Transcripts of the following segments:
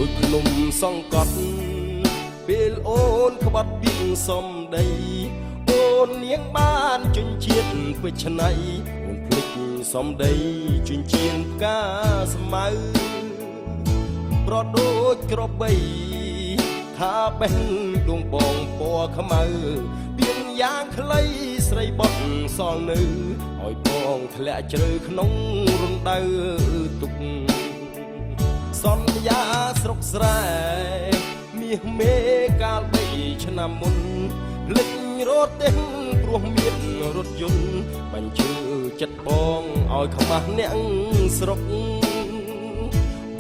ដូចភ្នំសង្កត់ពេលអូនក្បត់ពីសំដីអូននាងបានជញ្ជាតិពេជ្រឆ្នៃអូនភ្លេចសំដីជញ្ជៀនផ្កាស្មៅប្រដូចក្របីថាបេះដួងបងពណ៌ខ្មៅពៀនយ៉ាងខ្លីស្រីបត់សល់នៅឲ្យបងធ្លាក់ជ្រៅក្នុងរណ្ដៅទុកសន្យាស្រុកស្រែមាសមេកាល3ឆ្នាំមុនលិចរត់ទេព្រោះមានរថយន្តបញ្ជើចិត្តបងឲ្យខ្មាស់អ្នកស្រុក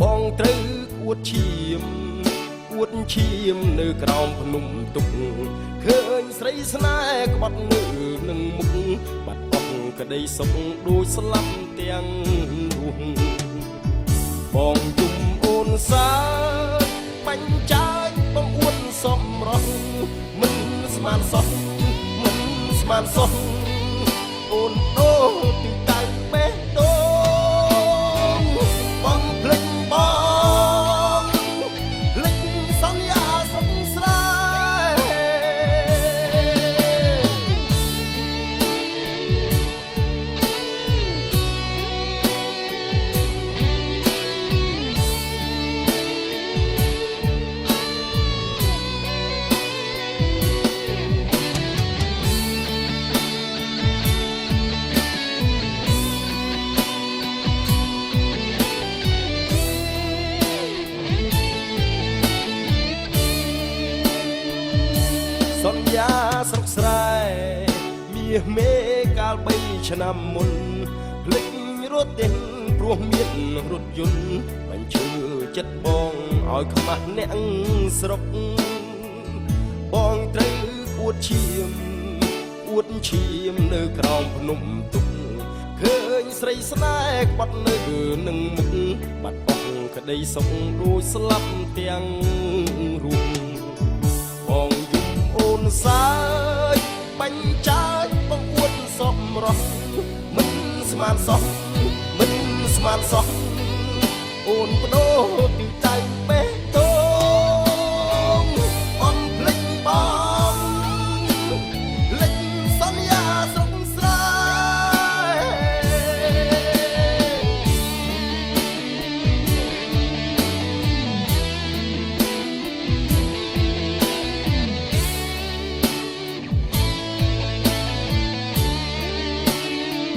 បងត្រូវអួតឈាមអួតឈាមនៅក្រោមភ្នំទុកឃើញស្រីស្នេហ៍ក្បត់នៅនឹងមុខបាត់បង់ក្តីសុខដូចស្លាប់ទាំងរស់បងយំអូនសើបាញ់ចាយបងអួតសំរងមិនស្មានសោះមិនស្មានសោះអូនដូរទីតាំងបេះដូងបងភ្លេចបងភ្លេចសន្យាស្រុកស្រែសន្យាស្រុកស្រែមាសមេកាល3ឆ្នាំមុនភ្លេចរត់ទេព្រោះមានរថយន្តបញ្ជើចិត្តបងឲ្យខ្មាស់អ្នកស្រុកបងត្រូវអួតឈាមអួតឈាមនៅក្រោមភ្នំទុកឃើញស្រីស្នេហ៍ក្បត់នៅនឹងមុខបាត់បង់ក្តីសុខដូចស្លាប់ទាំងរួមបងអូនសើចបាញ់ចាយបងអួតសំរស់មិនស្មានសោះមិនស្មានសោះអូនបដូរ